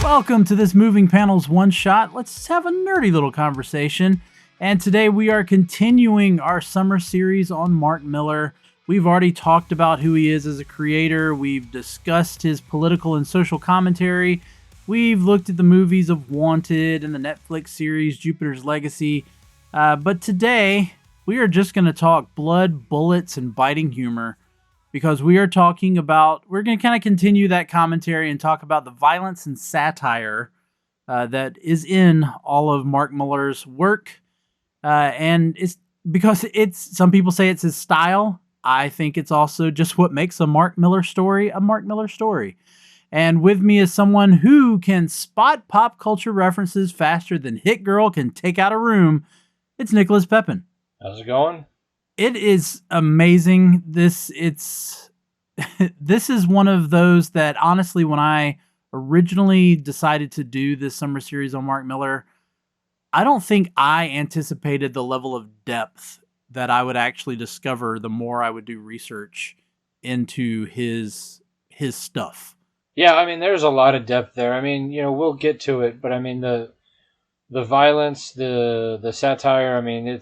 Welcome to this Moving Panels One Shot. Let's have a nerdy little conversation. And today we are continuing our summer series on Mark Millar. We've already talked about who he is as a creator. We've discussed his political and social commentary. We've looked at the movies of Wanted and the Netflix series Jupiter's Legacy. But today we are just going to talk blood, bullets, and biting humor. Because we're going to kind of continue that commentary and talk about the violence and satire that is in all of Mark Millar's work. And it's because some people say it's his style. I think it's also just what makes a Mark Millar story. And with me is someone who can spot pop culture references faster than Hit Girl can take out a room. It's Nicholas Pepin. How's it going? It is amazing. This is one of those that honestly, when I originally decided to do this summer series on Mark Millar, I don't think I anticipated the level of depth that I would actually discover the more I would do research into his stuff. Yeah, I mean, there's a lot of depth there. I mean, we'll get to it, but I mean, the violence, the satire, I mean,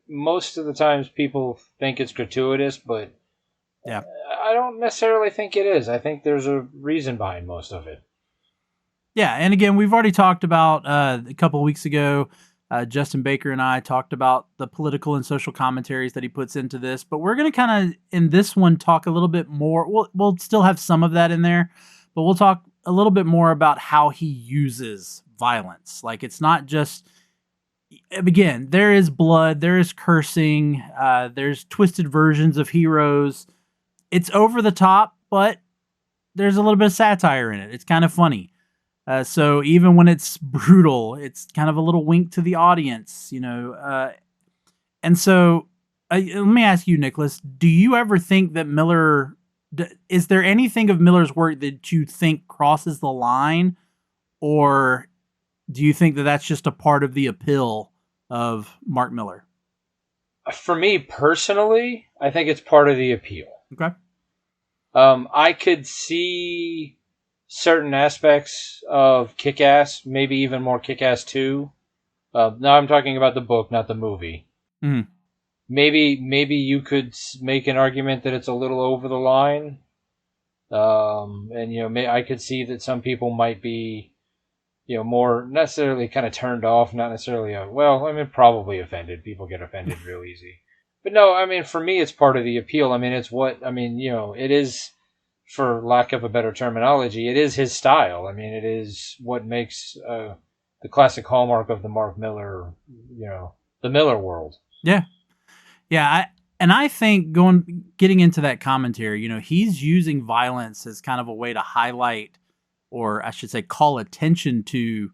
most of the times people think it's gratuitous, but yeah, I don't necessarily think it is. I think there's a reason behind most of it. Yeah, and again, we've already talked about a couple of weeks ago, Justin Baker and I talked about the political and social commentaries that he puts into this, but we're going to kind of, in this one, talk a little bit more. We'll still have some of that in there, but we'll talk a little bit more about how he uses violence. Like, it's not just... Again, there is blood, there is cursing, there's twisted versions of heroes. It's over the top, but there's a little bit of satire in it. It's kind of funny. So even when it's brutal, it's kind of a little wink to the audience, And so let me ask you, Nicholas, do you ever think that Millar... is there anything of Millar's work that you think crosses the line? Or... do you think that that's just a part of the appeal of Mark Millar? For me personally, I think it's part of the appeal. Okay. I could see certain aspects of Kick-Ass, maybe even more Kick-Ass 2. Now I'm talking about the book, not the movie. Mm-hmm. Maybe you could make an argument that it's a little over the line. And I could see that some people might be more necessarily kind of turned off, not necessarily, probably offended. People get offended real easy. But no, I mean, for me, it's part of the appeal. I mean, it is, for lack of a better terminology, it is his style. I mean, it is what makes the classic hallmark of the Mark Millar, the Millar world. Yeah. Yeah. I think getting into that commentary, he's using violence as kind of a way to highlight, or I should say call attention to,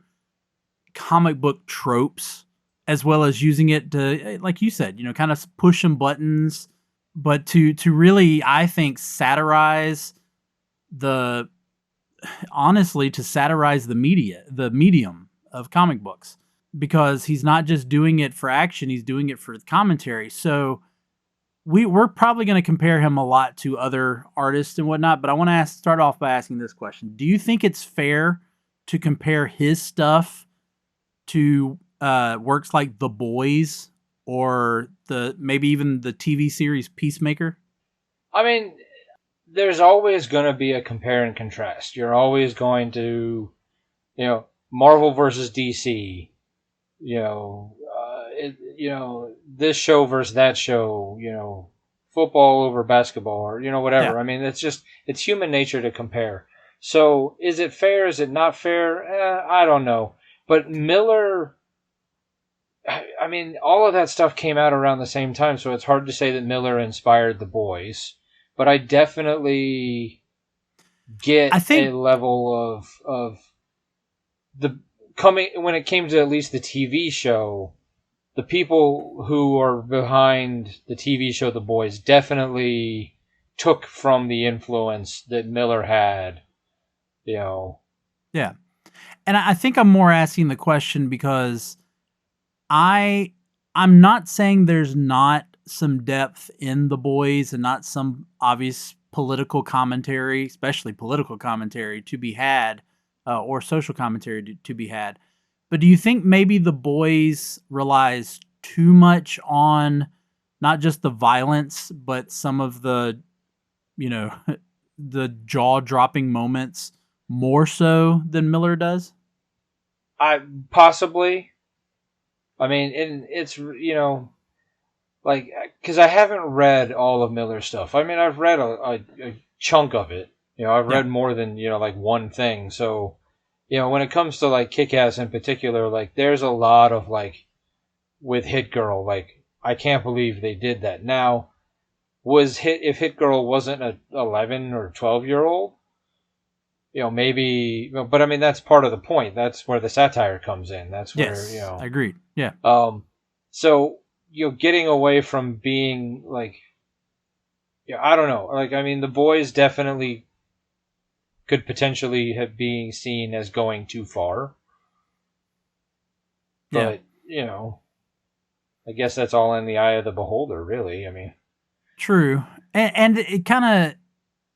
comic book tropes, as well as using it to, like you said, kind of push some buttons, but to really, I think, satirize the medium of comic books, because he's not just doing it for action, he's doing it for commentary. So we're probably going to compare him a lot to other artists and whatnot, but I want to start off by asking this question. Do you think it's fair to compare his stuff to works like The Boys or maybe even the TV series Peacemaker? I mean, there's always going to be a compare and contrast. You're always going to, Marvel versus DC, this show versus that show, football over basketball, or, whatever. Yeah. I mean, it's human nature to compare. So is it fair? Is it not fair? I don't know. But Millar, I mean, all of that stuff came out around the same time, so it's hard to say that Millar inspired The Boys. But I definitely get a level of the coming when it came to at least the TV show. The people who are behind the TV show The Boys definitely took from the influence that Millar had, Yeah. And I think I'm more asking the question because I'm not saying there's not some depth in The Boys and not some obvious political commentary, especially political commentary, to be had, or social commentary to be had. But do you think maybe The Boys relies too much on not just the violence, but some of the, you know, the jaw-dropping moments more so than Millar does? I possibly. I mean, it's like, because I haven't read all of Millar's stuff. I mean, I've read a chunk of it. I've Yeah. read more than like one thing. So, when it comes to like Kick-Ass in particular, like there's a lot of like with Hit Girl, like I can't believe they did that. Now, if Hit Girl wasn't a 11 or 12-year-old, maybe, but I mean that's part of the point. That's where the satire comes in. That's where Yes, agreed. Yeah. So getting away from being like, I don't know. Like, I mean, The Boys definitely could potentially have being seen as going too far, Yeah. but I guess that's all in the eye of the beholder, really. I mean, True. And it kind of,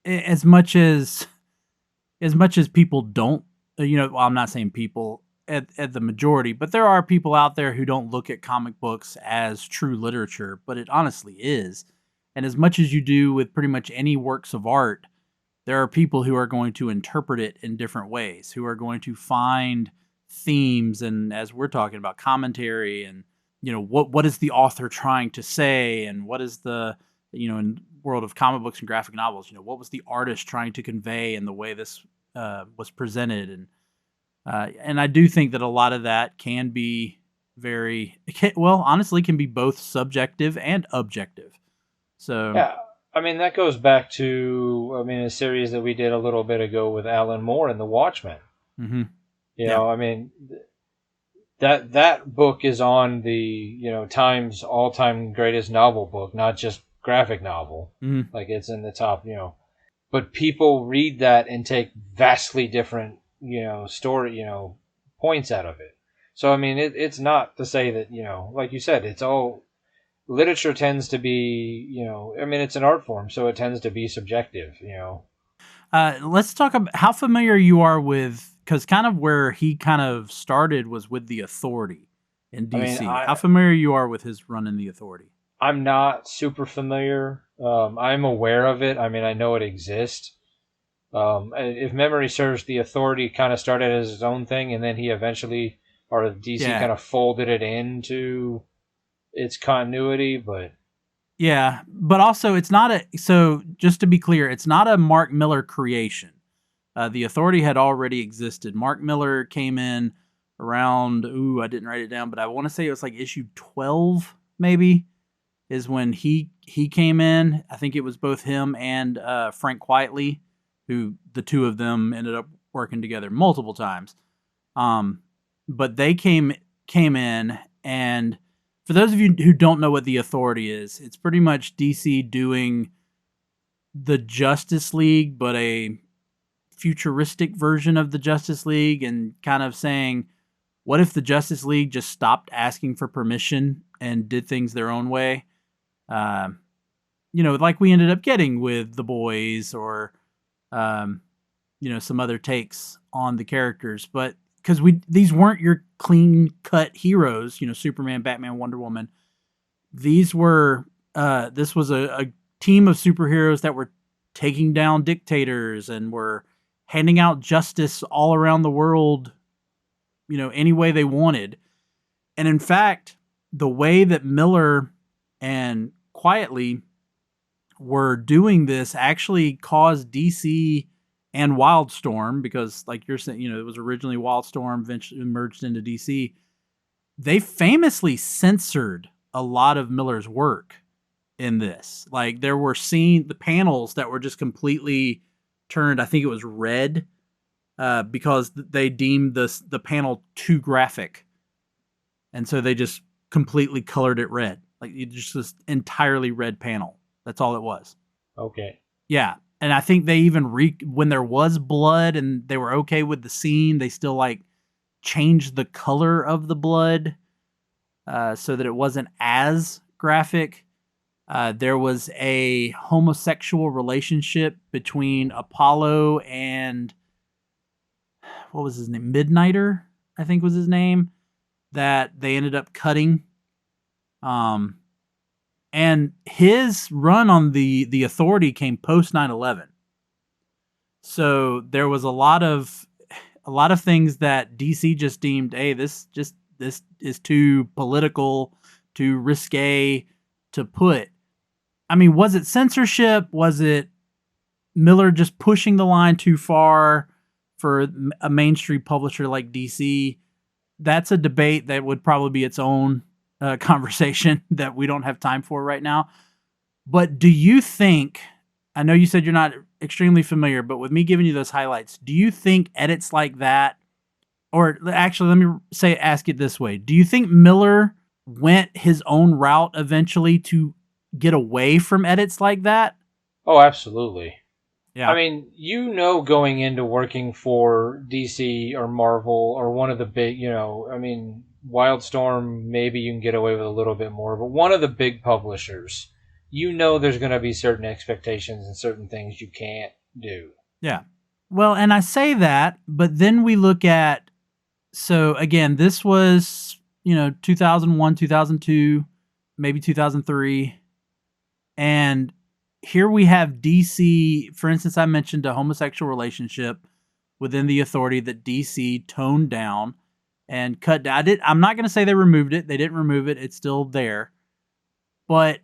as much as people don't, well, I'm not saying people at the majority, but there are people out there who don't look at comic books as true literature, but it honestly is. And as much as you do with pretty much any works of art, there are people who are going to interpret it in different ways, who are going to find themes, and as we're talking about, commentary, and what is the author trying to say, and what is the, in world of comic books and graphic novels, what was the artist trying to convey in the way this was presented. And I do think that a lot of that can be honestly, can be both subjective and objective. So yeah. I mean, that goes back to, a series that we did a little bit ago with Alan Moore and The Watchmen. mm-hmm. I mean, that book is on the Times all-time greatest novel book, not just graphic novel. Mm-hmm. Like it's in the top. But people read that and take vastly different story points out of it. So I mean, it's not to say that like you said, it's all literature tends to be I mean, it's an art form, so it tends to be subjective. Let's talk about how familiar you are with, because kind of where he kind of started was with the Authority in DC. I mean, how familiar you are with his run in the Authority? I'm not super familiar. I'm aware of it. I mean, I know it exists. If memory serves, the Authority kind of started as his own thing, and then he eventually, or DC kind of folded it into its continuity. But yeah, but also it's not so just to be clear, it's not a Mark Millar creation. The Authority had already existed. Mark Millar came in around, I didn't write it down, but I want to say it was like issue 12, maybe, is when he came in. I think it was both him and Frank Quitely, who the two of them ended up working together multiple times. But they came in, and for those of you who don't know what the Authority is, it's pretty much DC doing the Justice League, but a futuristic version of the Justice League, and kind of saying, what if the Justice League just stopped asking for permission and did things their own way? Like we ended up getting with The Boys, or some other takes on the characters, but because these weren't your clean cut heroes, Superman, Batman, Wonder Woman. These were this was a team of superheroes that were taking down dictators and were handing out justice all around the world, any way they wanted. And in fact, the way that Millar and Quitely were doing this actually caused DC and Wildstorm, because like you're saying, it was originally Wildstorm, eventually merged into DC. They famously censored a lot of Millar's work in this. Like there were the panels that were just completely turned, I think it was red, because they deemed the panel too graphic. And so they just completely colored it red. Like it just this entirely red panel. That's all it was. Okay. Yeah. And I think they even when there was blood and they were okay with the scene, they still like changed the color of the blood so that it wasn't as graphic. There was a homosexual relationship between Apollo and what was his name? Midnighter, I think was his name, that they ended up cutting. Um, and his run on the Authority came post 9/11. So there was a lot of things that DC just deemed, hey, this is too political, too risque to put. I mean, was it censorship? Was it Millar just pushing the line too far for a mainstream publisher like DC? That's a debate that would probably be its own conversation that we don't have time for right now. But do you think, I know you said you're not extremely familiar, but with me giving you those highlights, do you think edits like that, or actually, let me ask it this way. Do you think Millar went his own route eventually to get away from edits like that? Oh, absolutely. I Yeah. mean, going into working for DC or Marvel or one of the big, I mean, Wildstorm, maybe you can get away with a little bit more, but one of the big publishers, there's going to be certain expectations and certain things you can't do. Yeah. Well, and I say that, but then we look at, so again, this was, 2001, 2002, maybe 2003. And here we have DC, for instance, I mentioned a homosexual relationship within the Authority that DC toned down and cut down. I'm not going to say they removed it. They didn't remove it. It's still there. But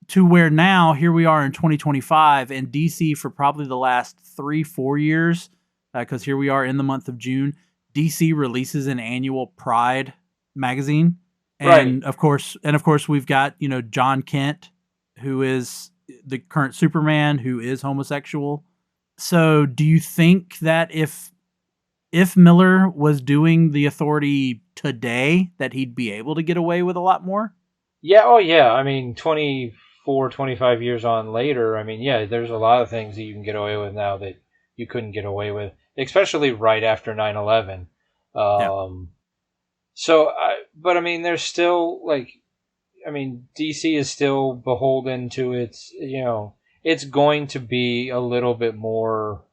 to where now, here we are in 2025, and DC for probably the last 3-4 years, because here we are in the month of June, DC releases an annual Pride magazine. And Right. of course, we've got, John Kent, who is the current Superman, who is homosexual. So do you think that if Millar was doing the Authority today, that he'd be able to get away with a lot more? Yeah, oh yeah. I mean, 24, 25 years on later, I mean, yeah, there's a lot of things that you can get away with now that you couldn't get away with, especially right after 9/11. Yeah. But I mean, there's still DC is still beholden to it's going to be a little bit more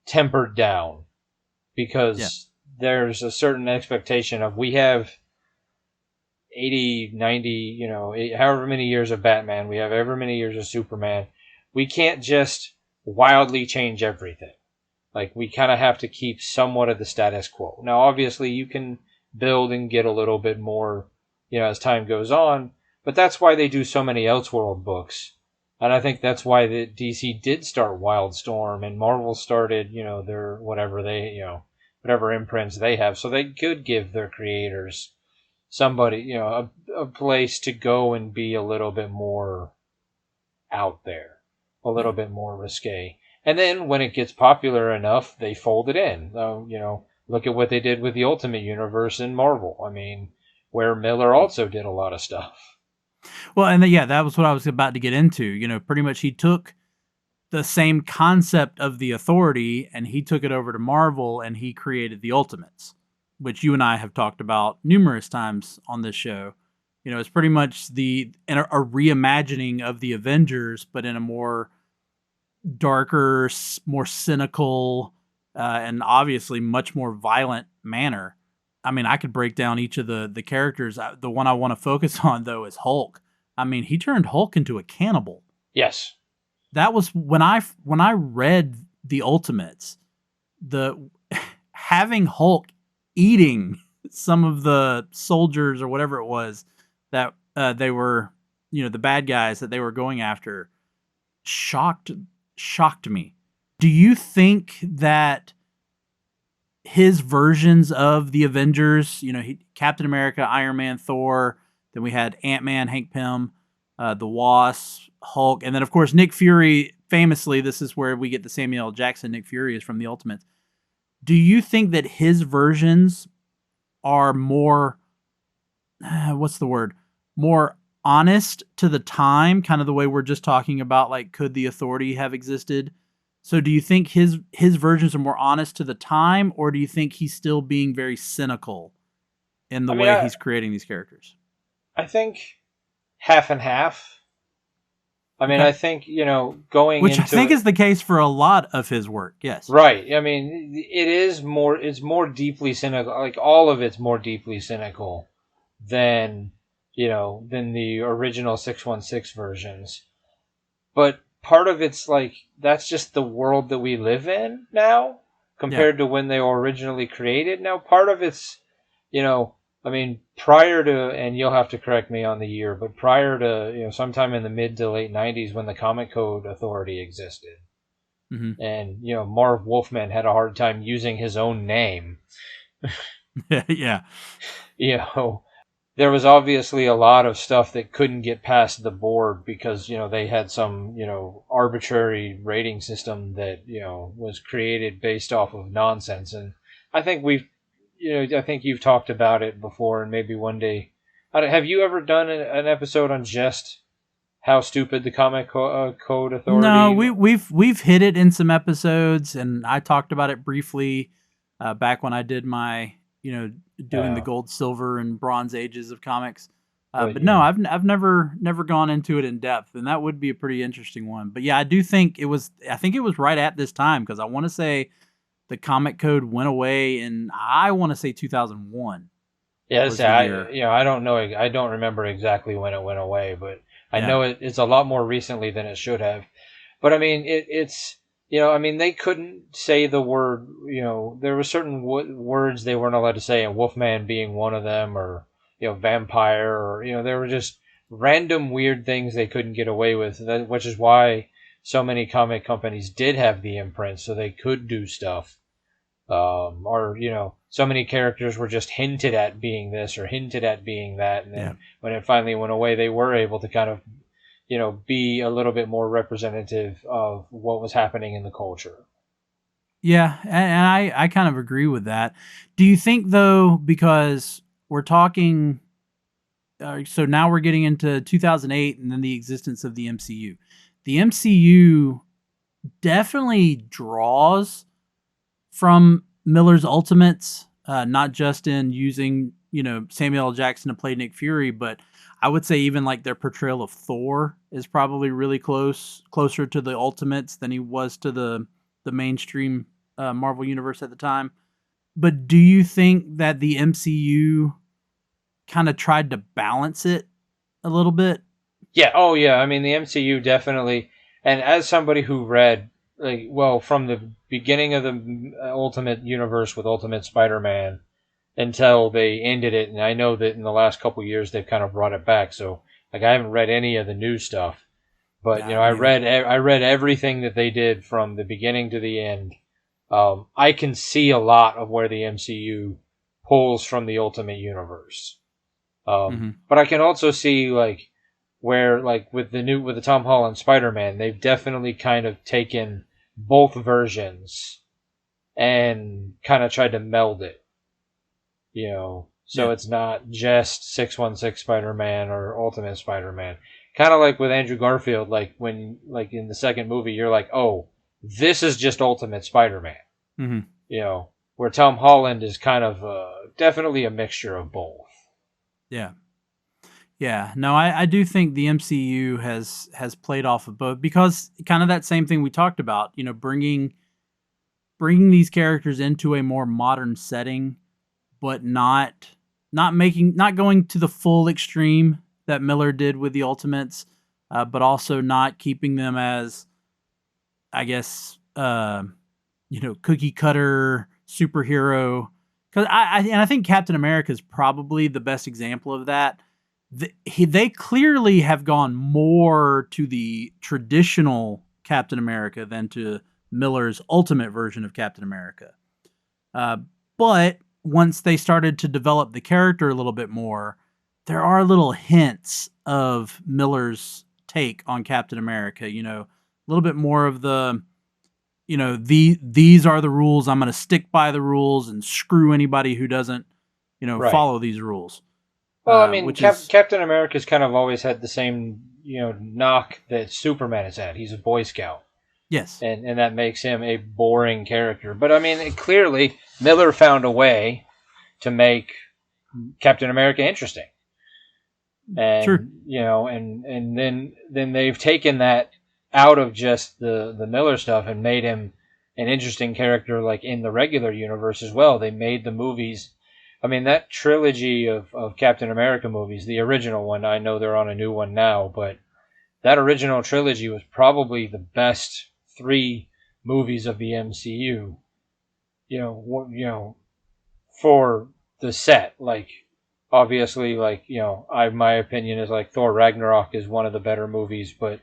tempered down Yeah. because there's a certain expectation of we have 80, 90, however many years of Batman, we have however many years of Superman. We can't just wildly change everything. Like, we kind of have to keep somewhat of the status quo. Now, obviously, you can build and get a little bit more, as time goes on, but that's why they do so many Elseworld books. And I think that's why the DC did start Wildstorm and Marvel started, their whatever imprints they have, so they could give their creators somebody, a place to go and be a little bit more out there, a little Yeah. bit more risque. And then when it gets popular enough, they fold it in. Look at what they did with the Ultimate Universe in Marvel. I mean, where Millar also did a lot of stuff. Well, and yeah, that was what I was about to get into. Pretty much he took the same concept of the Authority and he took it over to Marvel and he created the Ultimates, which you and I have talked about numerous times on this show. It's pretty much a reimagining of the Avengers, but in a more darker, more cynical, and obviously much more violent manner. I mean, I could break down each of the characters. The one I want to focus on though is Hulk. I mean, he turned Hulk into a cannibal. Yes. That was when I read the Ultimates, the having Hulk eating some of the soldiers or whatever it was that they were, the bad guys that they were going after, shocked me. Do you think that his versions of the Avengers, Captain America, Iron Man, Thor, then we had Ant-Man, Hank Pym, the Wasp, Hulk, and then of course Nick Fury, famously, this is where we get the Samuel L. Jackson Nick Fury is from the Ultimates. Do you think that his versions are more, what's the word? More honest to the time, kind of the way we're just talking about, like, could the Authority have existed? So do you think his versions are more honest to the time, or do you think he's still being very cynical in the I mean, way he's creating these characters? I think half and half. I mean, Okay. I think, going Which into I think is the case for a lot of his work. Yes. right. I mean, it's more deeply cynical. Like, all of it's more deeply cynical than, than the original 616 versions. But part of it's like, that's just the world that we live in now Yeah. compared to when they were originally created. Now, part of it's, I mean, prior to, and you'll have to correct me on the year, but prior to, sometime in the mid to late 90s when the Comic Code Authority existed. Mm-hmm. And, Marv Wolfman had a hard time using his own name. Yeah. There was obviously a lot of stuff that couldn't get past the board because, they had some, arbitrary rating system that, was created based off of nonsense. And I think I think you've talked about it before, and maybe one day. Have you ever done an episode on just how stupid the Code No, Authority? we've hit it in some episodes, and I talked about it briefly back when I did my doing the gold, silver, and bronze ages of comics. But no, I've never gone into it in depth, and that would be a pretty interesting one. But yeah, I do think it was. I think it was right at this time because I want to say the comic code went away in I want to say 2001. Yes, I don't know. I don't remember exactly when it went away, but I know it's a lot more recently than it should have. But I mean, it's I mean, they couldn't say the word. There were certain words they weren't allowed to say, and Wolfman being one of them, or vampire, or there were just random weird things they couldn't get away with. Which is why so many comic companies did have the imprint, so they could do stuff. Or so many characters were just hinted at being this or hinted at being that, and then when it finally went away, they were able to kind of be a little bit more representative of what was happening in the culture. Yeah, and I kind of agree with that. Do you think though, because we're talking, so now we're getting into 2008 and then the existence of the MCU. The MCU definitely draws from Millar's Ultimates, not just in using Samuel L. Jackson to play Nick Fury, but I would say even like their portrayal of Thor is probably really closer to the Ultimates than he was to the mainstream Marvel universe at the time. But do you think that the MCU kind of tried to balance it a little bit? Yeah. Oh, yeah. I mean, the MCU definitely, and as somebody who read from the beginning of the Ultimate Universe with Ultimate Spider-Man until they ended it, and I know that in the last couple of years they've kind of brought it back. So, I haven't read any of the new stuff, but I read everything that they did from the beginning to the end. I can see a lot of where the MCU pulls from the Ultimate Universe, but I can also see where with the Tom Holland Spider-Man, they've definitely kind of taken both versions and kind of tried to meld it. So it's not just 616 Spider-Man or Ultimate Spider-Man. Kind of like with Andrew Garfield, when in the second movie, you're like, oh, this is just Ultimate Spider-Man. Mm-hmm. Where Tom Holland is kind of definitely a mixture of both. Yeah. Yeah, no, I do think the MCU has played off of both because kind of that same thing we talked about, bringing these characters into a more modern setting, but not going to the full extreme that Millar did with the Ultimates, but also not keeping them as, I guess, cookie cutter superhero. Because I think Captain America is probably the best example of that. They clearly have gone more to the traditional Captain America than to Millar's ultimate version of Captain America. But once they started to develop the character a little bit more, there are little hints of Millar's take on Captain America. A little bit more of the, these are the rules. I'm going to stick by the rules and screw anybody who doesn't, follow these rules. Well, I mean, Captain America's kind of always had the same, knock that Superman has had. He's a Boy Scout. Yes. And that makes him a boring character. But, I mean, clearly, Millar found a way to make Captain America interesting. Sure. And and then they've taken that out of just the Miller stuff and made him an interesting character, like in the regular universe as well. They made the movies. I mean, that trilogy of Captain America movies, the original one, I know they're on a new one now, but that original trilogy was probably the best three movies of the MCU. For the set, like, obviously, like, my opinion is like Thor Ragnarok is one of the better movies, but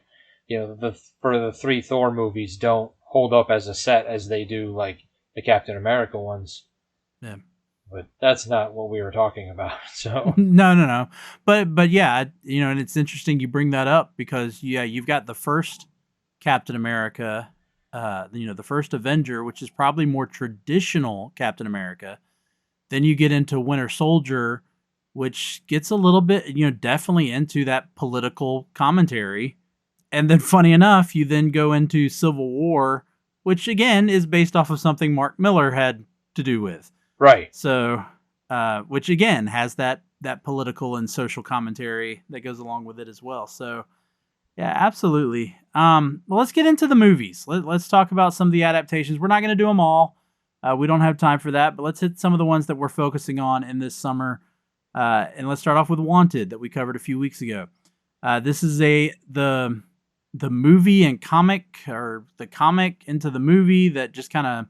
for the three Thor movies don't hold up as a set as they do like the Captain America ones. Yeah. But that's not what we were talking about. So No. But yeah, and it's interesting you bring that up because you've got the first Captain America, the first Avenger, which is probably more traditional Captain America. Then you get into Winter Soldier, which gets a little bit, definitely into that political commentary. And then funny enough, you then go into Civil War, which again is based off of something Mark Millar had to do with. right. So, which again has that political and social commentary that goes along with it as well. So, yeah, absolutely. Well, let's get into the movies. Let's talk about some of the adaptations. We're not going to do them all. We don't have time for that, but let's hit some of the ones that we're focusing on in this summer. And let's start off with Wanted that we covered a few weeks ago. This is the movie and comic, or the comic into the movie, that just kind of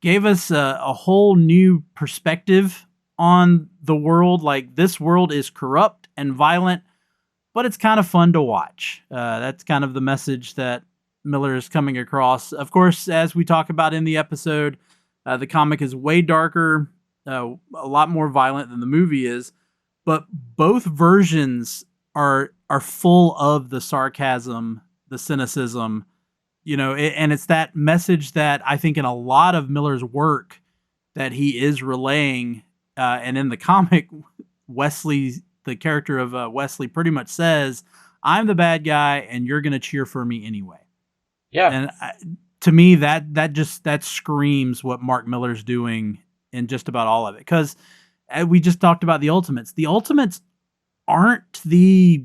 gave us a whole new perspective on the world. Like, this world is corrupt and violent, but it's kind of fun to watch. That's kind of the message that Millar is coming across. Of course, as we talk about in the episode, the comic is way darker, a lot more violent than the movie is, but both versions are full of the sarcasm, the cynicism, and it's that message that I think in a lot of Millar's work that he is relaying. And in the comic, Wesley, the character of Wesley, pretty much says, "I'm the bad guy, and you're going to cheer for me anyway." Yeah. And to me, that screams what Mark Millar's doing in just about all of it. Because we just talked about the Ultimates. The Ultimates aren't the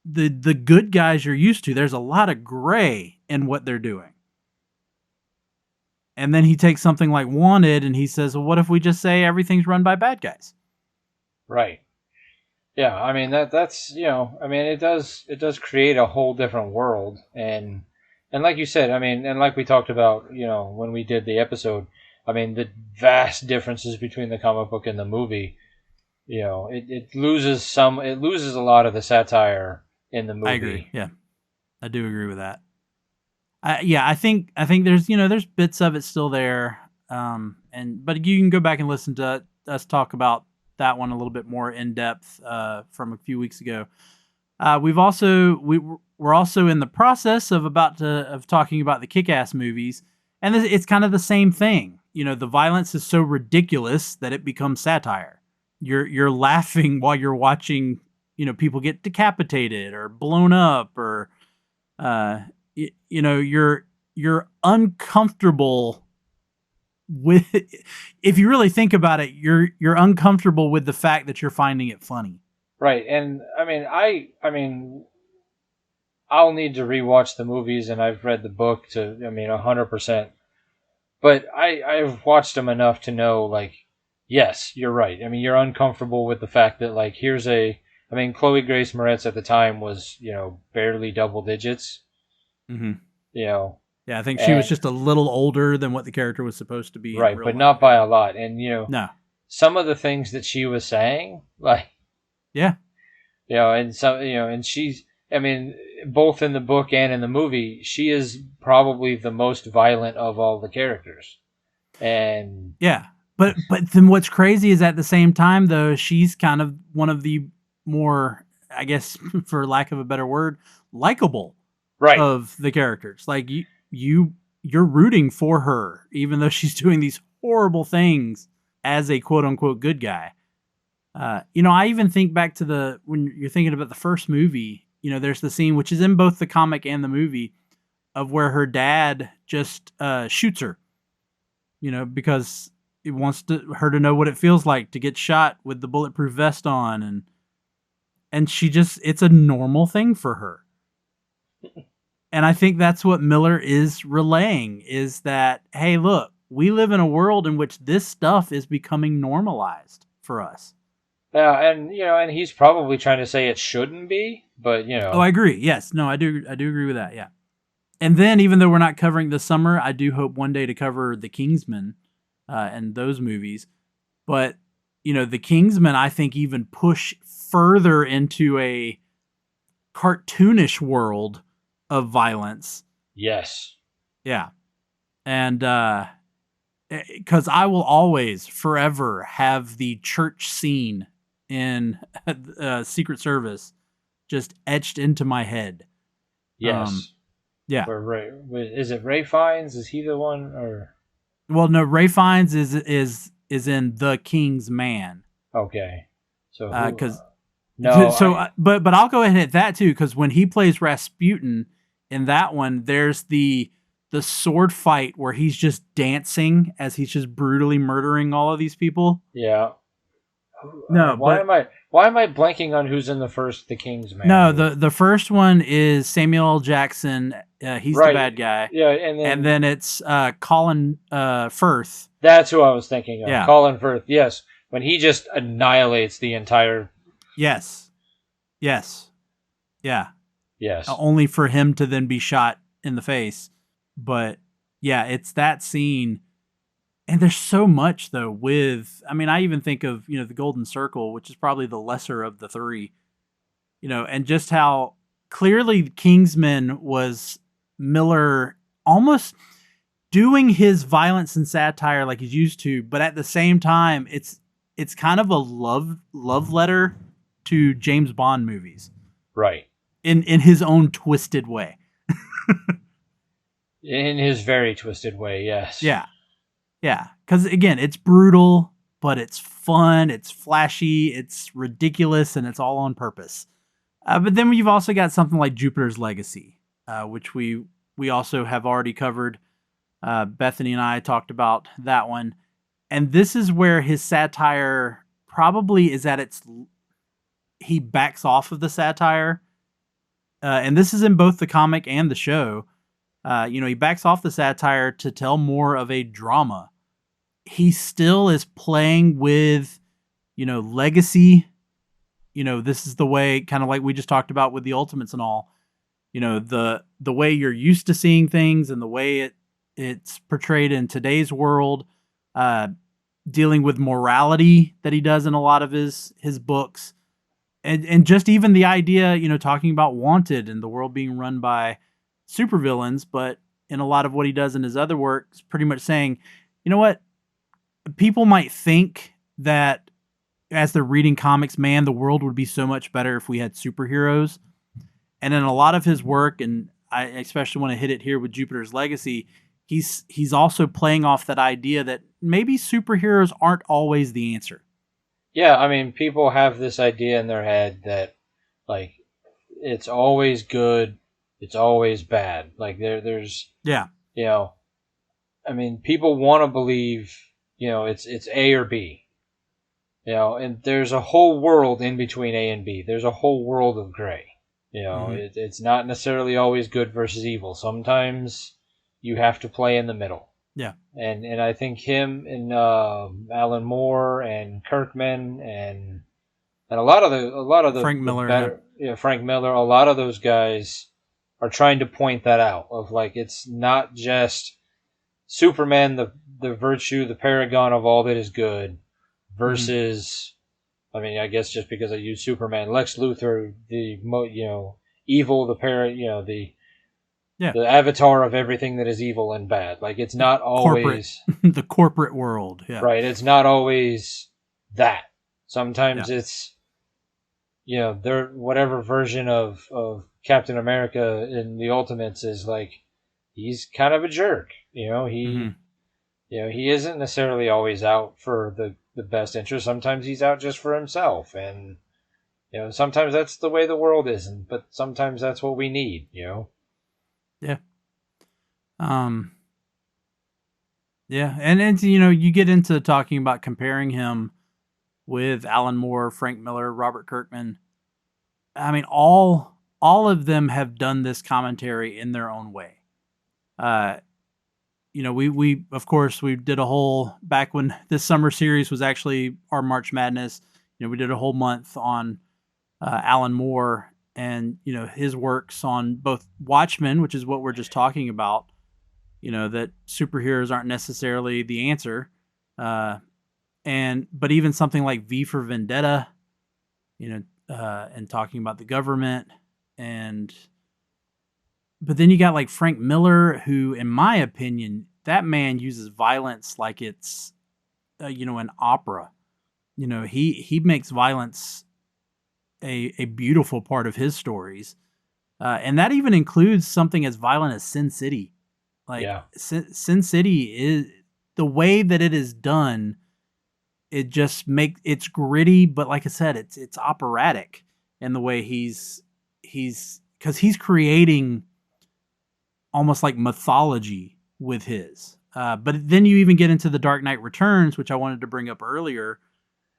good guys you're used to. There's a lot of gray in what they're doing. And then he takes something like Wanted and he says, well, what if we just say everything's run by bad guys? Right. Yeah, I mean that's I mean it does create a whole different world, and like you said, I mean, and like we talked about, when we did the episode, I mean, the vast differences between the comic book and the movie, it loses a lot of the satire in the movie. I agree. Yeah. I do agree with that. I think there's there's bits of it still there, but you can go back and listen to us talk about that one a little bit more in depth from a few weeks ago. We're also in the process of talking about the Kick-Ass movies, and it's kind of the same thing. The violence is so ridiculous that it becomes satire. You're laughing while you're watching people get decapitated or blown up, or you're uncomfortable with, if you really think about it, you're uncomfortable with the fact that you're finding it funny. Right. And I mean I'll need to rewatch the movies, and I've read the book to 100%. But I've watched them enough to know, like, yes, you're right. I mean, you're uncomfortable with the fact that, like, Chloe Grace Moretz at the time was, barely double digits. Mm-hmm. Yeah, I think she was just a little older than what the character was supposed to be. Right, but not by a lot. And, no. Some of the things that she was saying, like... Yeah. And some, and she's... I mean, both in the book and in the movie, she is probably the most violent of all the characters. And... Yeah. But then what's crazy is at the same time, though, she's kind of one of the more, I guess, for lack of a better word, likable of the characters. Like, you're rooting for her, even though she's doing these horrible things as a quote unquote good guy. I even think back to when you're thinking about the first movie, there's the scene, which is in both the comic and the movie, of where her dad just shoots her, because he wants her to know what it feels like to get shot with the bulletproof vest on. and it's a normal thing for her. And I think that's what Millar is relaying, is that, hey, look, we live in a world in which this stuff is becoming normalized for us. Yeah, and he's probably trying to say it shouldn't be, but Oh, I agree. Yes. No, I do agree with that. Yeah. And then, even though we're not covering this summer, I do hope one day to cover the Kingsman and those movies. But, the Kingsman, I think, even push further into a cartoonish world of violence. Yes. Yeah. And because I will always, forever have the church scene in Secret Service just etched into my head. Yes. Yeah. Where is it Ray Fiennes? Is he the one, or? Well, no, Ray Fiennes is in The King's Man. Okay. So because no. But I'll go ahead and hit that too, because when he plays Rasputin in that one, there's the sword fight where he's just dancing as he's just brutally murdering all of these people. Yeah. No, why am I blanking on who's in the first The King's Man? No, the first one is Samuel L. Jackson. He's the bad guy. Yeah, and then it's Colin Firth. That's who I was thinking of. Yeah. Colin Firth. Yes, when he just annihilates the entire. Yes. Yeah. Yes. Only for him to then be shot in the face. But yeah, it's that scene. And there's so much though I even think of, the Golden Circle, which is probably the lesser of the three, and just how clearly Kingsman was Millar almost doing his violence and satire like he's used to, but at the same time, it's kind of a love letter to James Bond movies. Right. In his own twisted way. In his very twisted way, yes. Yeah. Yeah. Because, again, it's brutal, but it's fun, it's flashy, it's ridiculous, and it's all on purpose. But then you've also got something like Jupiter's Legacy, which we also have already covered. Bethany and I talked about that one. And this is where his satire probably is at its... He backs off of the satire. And this is in both the comic and the show. He backs off the satire to tell more of a drama. He still is playing with, legacy. This is the way, kind of like we just talked about with the Ultimates and all. The way you're used to seeing things and the way it's portrayed in today's world. Dealing with morality that he does in a lot of his books. And just even the idea, talking about Wanted and the world being run by supervillains, but in a lot of what he does in his other work is pretty much saying, you know what? People might think that as they're reading comics, man, the world would be so much better if we had superheroes. And in a lot of his work, and I especially want to hit it here with Jupiter's Legacy, he's also playing off that idea that maybe superheroes aren't always the answer. Yeah, I mean, people have this idea in their head that, like, it's always good, it's always bad. Like, there's... Yeah. I mean, people want to believe, it's A or B. And there's a whole world in between A and B. There's a whole world of gray. It's not necessarily always good versus evil. Sometimes you have to play in the middle. Yeah. And I think him and Alan Moore and Kirkman and a lot of the Frank Miller, better, Frank Miller, a lot of those guys are trying to point that out, of like, it's not just Superman, the virtue, the paragon of all that is good, versus, I mean, I guess just because I use Superman, Lex Luthor, the evil, the avatar of everything that is evil and bad. Like, it's not always the corporate world. Yeah. Right. It's not always that. Sometimes it's, their whatever version of Captain America in the Ultimates is like, he's kind of a jerk. He isn't necessarily always out for the best interest. Sometimes he's out just for himself. And, sometimes that's the way the world is. But sometimes that's what we need, Yeah. Yeah. And you get into talking about comparing him with Alan Moore, Frank Miller, Robert Kirkman. I mean, all of them have done this commentary in their own way. Uh, we of course we did a whole back when this summer series was actually our March Madness. We did a whole month on Alan Moore and his works on both Watchmen, which is what we're just talking about. That superheroes aren't necessarily the answer, uh, but even something like V for Vendetta, and talking about the government, and but then you got like Frank Miller, who, in my opinion, that man uses violence like it's an opera. He makes violence a beautiful part of his stories, and that even includes something as violent as Sin City. Like Yeah. Sin City is the way that it is done. It just it's gritty, but like I said, it's operatic in the way he's because he's creating almost like mythology with his. But then you even get into the Dark Knight Returns, which I wanted to bring up earlier,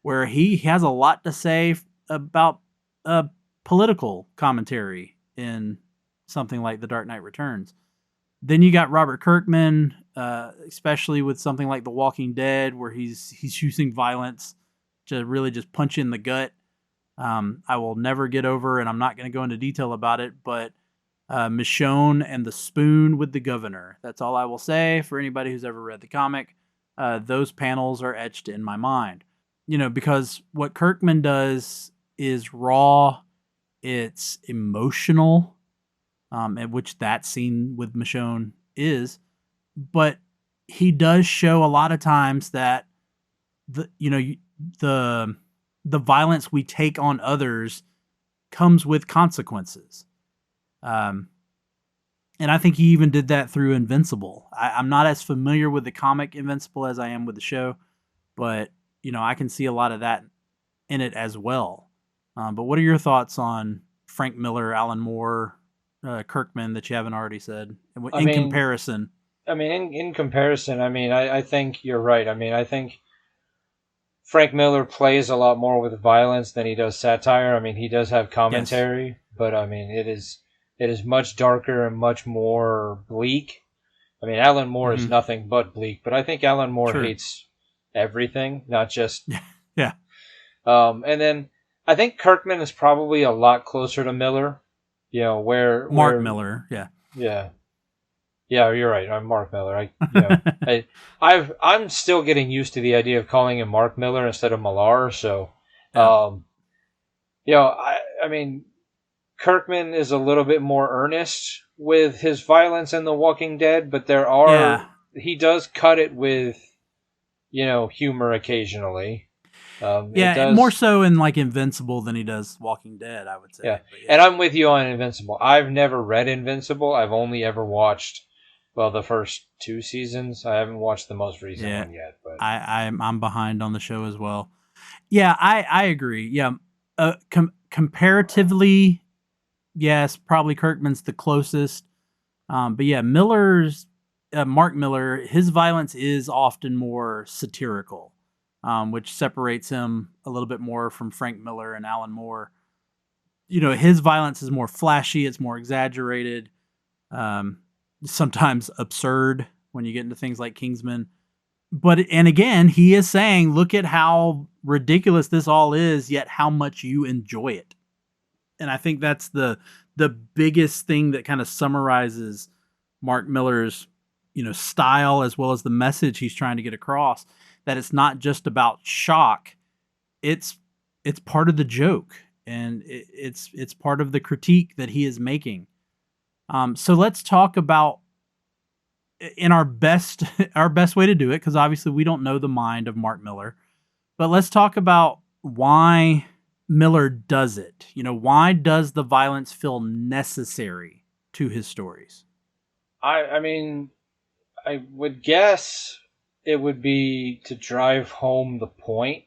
where he has a lot to say about political commentary in something like the Dark Knight Returns. Then you got Robert Kirkman, especially with something like The Walking Dead, where he's using violence to really just punch in the gut. I will never get over, and I'm not going to go into detail about it, but Michonne and the spoon with the governor. That's all I will say for anybody who's ever read the comic. Those panels are etched in my mind. Because what Kirkman does is raw, it's emotional, and which that scene with Michonne is, but he does show a lot of times that the violence we take on others comes with consequences. And I think he even did that through Invincible. I'm not as familiar with the comic Invincible as I am with the show, but I can see a lot of that in it as well. But what are your thoughts on Frank Miller, Alan Moore, Kirkman that you haven't already said in comparison? In comparison, I think you're right. I think Frank Miller plays a lot more with violence than he does satire. He does have commentary, yes, but it is much darker and much more bleak. Alan Moore is nothing but bleak, but I think Alan Moore hates everything, not just yeah. And then I think Kirkman is probably a lot closer to Miller. Mark Miller, yeah. Yeah, you're right. I'm Mark Miller. I'm still getting used to the idea of calling him Mark Miller instead of Millar. So, Kirkman is a little bit more earnest with his violence in The Walking Dead, but he does cut it with, humor occasionally. More so in like Invincible than he does Walking Dead, I would say. Yeah. And I'm with you on Invincible. I've never read Invincible. I've only ever watched, the first 2 seasons. I haven't watched the most recent one yet. But I'm behind on the show as well. Yeah, I agree. Yeah, comparatively, yes, probably Kirkman's the closest. But yeah, Mark Miller, his violence is often more satirical. Which separates him a little bit more from Frank Miller and Alan Moore. His violence is more flashy, it's more exaggerated, sometimes absurd when you get into things like Kingsman. And again, he is saying, look at how ridiculous this all is, yet how much you enjoy it. And I think that's the biggest thing that kind of summarizes Mark Miller's, style as well as the message he's trying to get across. That it's not just about shock; it's part of the joke, and it's part of the critique that he is making. So let's talk about in our best way to do it, because obviously we don't know the mind of Mark Miller, but let's talk about why Miller does it. Why does the violence feel necessary to his stories? I would guess it would be to drive home the point.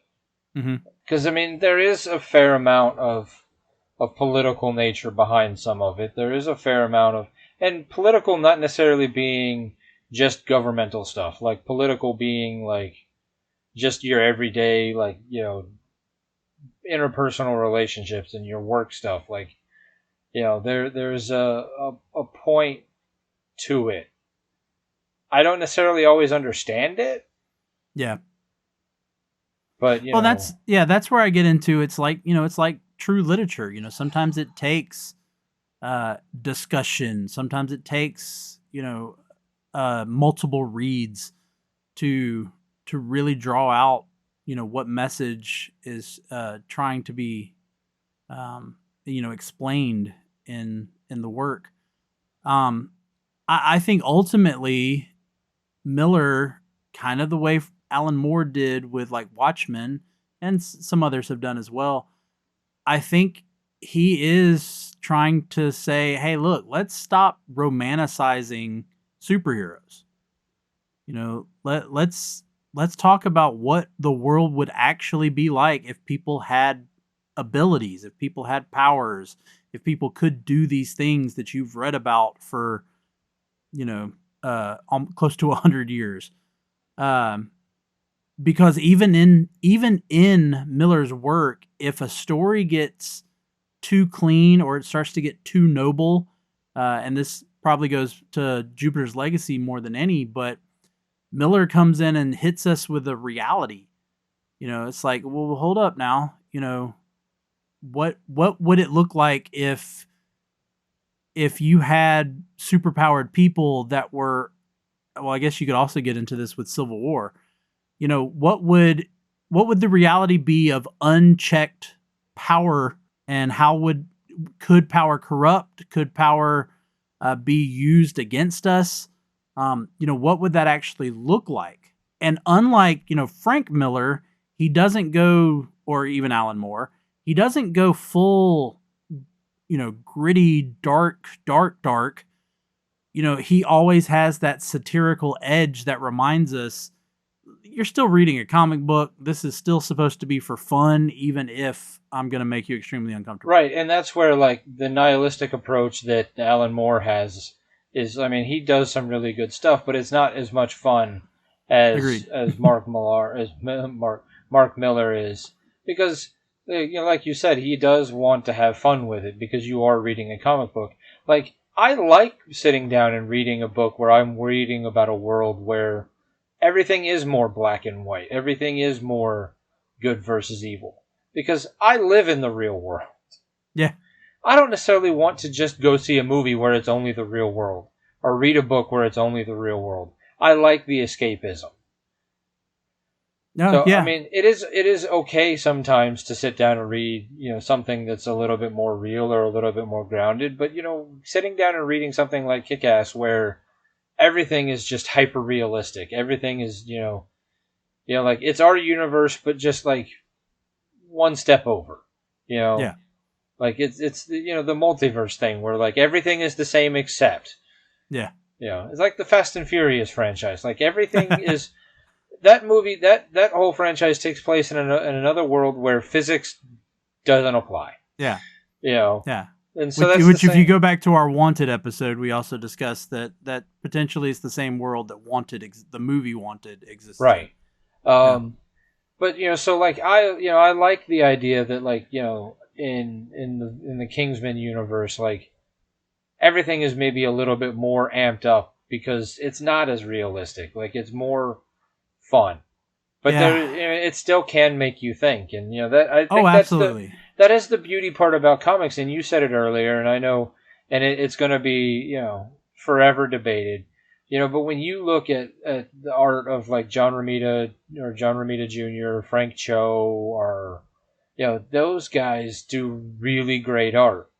Because, there is a fair amount of political nature behind some of it. There is a fair amount of... And political not necessarily being just governmental stuff. Like, political being, like, just your everyday, like, interpersonal relationships and your work stuff. Like, there's a point to it. I don't necessarily always understand it, Yeah. but Well, that's where I get into it's like, it's like true literature. Sometimes it takes discussion. Sometimes it takes, multiple reads to really draw out, what message is trying to be, explained in the work. I think ultimately Millar, kind of the way Alan Moore did with like Watchmen, and some others have done as well. I think he is trying to say, hey, look, let's stop romanticizing superheroes. Let's talk about what the world would actually be like if people had abilities, if people had powers, if people could do these things that you've read about for, close to 100 years. Because even in Millar's work, if a story gets too clean or it starts to get too noble, and this probably goes to Jupiter's Legacy more than any, but Millar comes in and hits us with a reality. It's like, well, hold up now. What would it look like if you had superpowered people that were, well, I guess you could also get into this with Civil War. What would the reality be of unchecked power, and how could power corrupt? Could power be used against us? What would that actually look like? And unlike, Frank Millar, he doesn't go, or even Alan Moore, he doesn't go full, gritty, dark. He always has that satirical edge that reminds us, you're still reading a comic book. This is still supposed to be for fun, even if I'm going to make you extremely uncomfortable. Right, and that's where like the nihilistic approach that Alan Moore has is, I mean, he does some really good stuff, but it's not as much fun as Mark Millar is, because like you said, he does want to have fun with it because you are reading a comic book. Like, I like sitting down and reading a book where I'm reading about a world where everything is more black and white. Everything is more good versus evil. Because I live in the real world. Yeah. I don't necessarily want to just go see a movie where it's only the real world, or read a book where it's only the real world. I like the escapism. No, So, yeah. I mean, it is okay sometimes to sit down and read, something that's a little bit more real or a little bit more grounded. But, sitting down and reading something like Kick-Ass where everything is just hyper realistic. Everything is, like it's our universe, but just like one step over, Yeah. like it's the multiverse thing where like everything is the same except, Yeah. it's like the Fast and Furious franchise. Like everything is that movie that whole franchise takes place in another world where physics doesn't apply. Yeah. Yeah. And so which if you go back to our Wanted episode, we also discussed that potentially it's the same world that the movie Wanted exists. Right. But so like I like the idea that like in the Kingsman universe, like everything is maybe a little bit more amped up because it's not as realistic. Like it's more fun, but it still can make you think, and that I think absolutely. that is the beauty part about comics. And you said it earlier, and I know, and it's going to be forever debated. But when you look at the art of like John Romita Jr., Frank Cho, or those guys do really great art.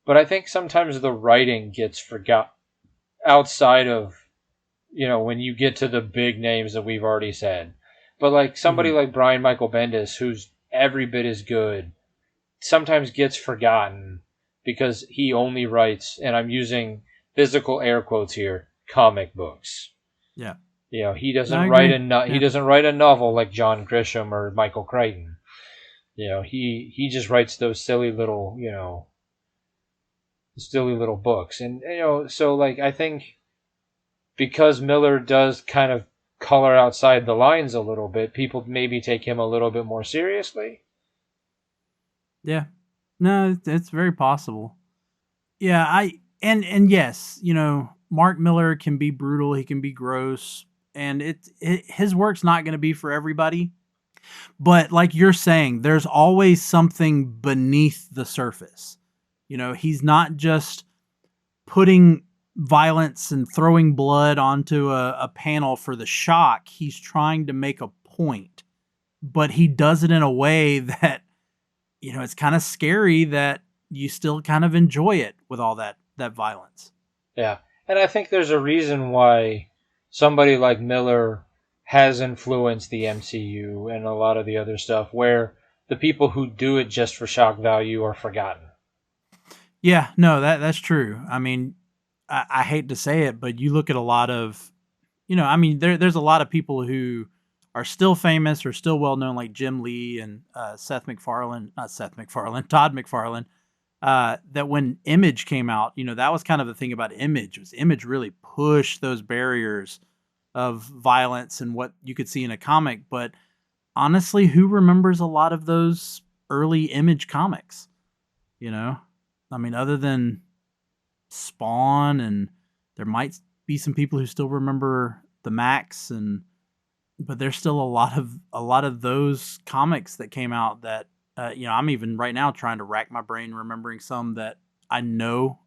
But I think sometimes the writing gets forgot outside of when you get to the big names that we've already said. But like somebody like Brian Michael Bendis, who's every bit as good, sometimes gets forgotten because he only writes, and I'm using physical air quotes here, comic books. Yeah. He doesn't he doesn't write a novel like John Grisham or Michael Crichton. He just writes those silly little books. And so like I think because Millar does kind of color outside the lines a little bit, people maybe take him a little bit more seriously. Yeah. No, it's very possible. Yeah, and yes, Mark Millar can be brutal, he can be gross, and his work's not going to be for everybody. But like you're saying, there's always something beneath the surface. He's not just putting violence and throwing blood onto a panel for the shock. He's trying to make a point, but he does it in a way that, it's kind of scary that you still kind of enjoy it with all that violence. Yeah. And I think there's a reason why somebody like Millar has influenced the MCU and a lot of the other stuff, where the people who do it just for shock value are forgotten. Yeah, no, that's true. I mean, I hate to say it, but you look at a lot of, there's a lot of people who are still famous or still well known, like Jim Lee and Todd McFarlane. That when Image came out, that was kind of the thing about Image. Was Image really pushed those barriers of violence and what you could see in a comic? But honestly, who remembers a lot of those early Image comics? Other than Spawn, and there might be some people who still remember the Max, but there's still a lot of those comics that came out that I'm even right now trying to rack my brain remembering some that I know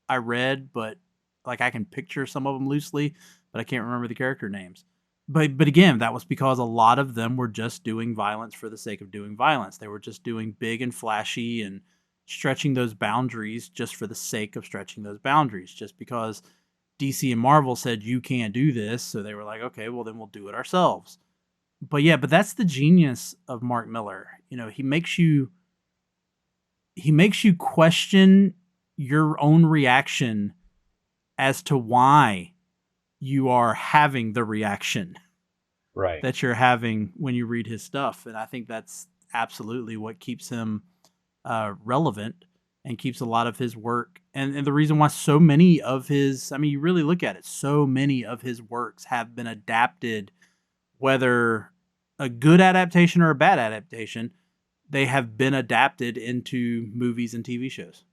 I read, but like I can picture some of them loosely, but I can't remember the character names. But again, that was because a lot of them were just doing violence for the sake of doing violence. They were just doing big and flashy and stretching those boundaries just for the sake of stretching those boundaries, just because DC and Marvel said you can't do this, so they were like, okay, well then we'll do it ourselves. But that's the genius of Mark Millar. He makes you question your own reaction as to why you are having the reaction that you're having when you read his stuff. And I think that's absolutely what keeps him relevant and keeps a lot of his work. And the reason why so many of his, you really look at it, so many of his works have been adapted, whether a good adaptation or a bad adaptation, they have been adapted into movies and TV shows.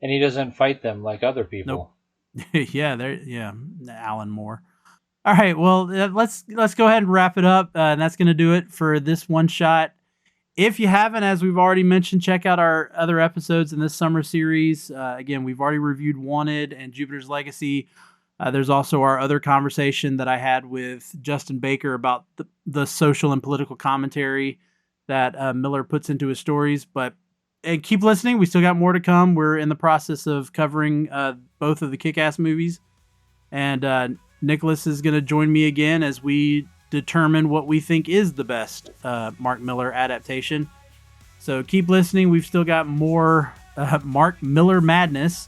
And he doesn't fight them like other people. Nope. Alan Moore. All right, well, let's go ahead and wrap it up. And that's going to do it for this one shot. If you haven't, as we've already mentioned, check out our other episodes in this summer series. Again, we've already reviewed Wanted and Jupiter's Legacy. There's also our other conversation that I had with Justin Baker about the social and political commentary that Millar puts into his stories. And keep listening. We still got more to come. We're in the process of covering both of the Kick-Ass movies. And Nicholas is going to join me again as we determine what we think is the best Mark Millar adaptation. So keep listening. We've still got more Mark Millar madness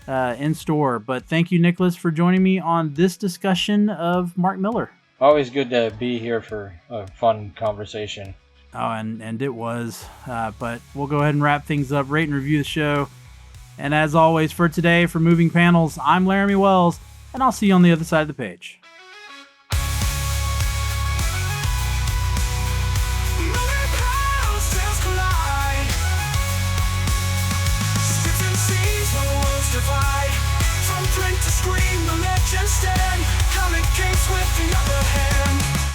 in store. But thank you, Nicholas, for joining me on this discussion of Mark Millar. Always good to be here for a fun conversation. Oh, and it was. But we'll go ahead and wrap things up, rate and review the show. And as always, for today, for Moving Panels, I'm Laramy Wells, and I'll see you on the other side of the page. From print to screen, the legends stand. Comic Kings with the upper hand.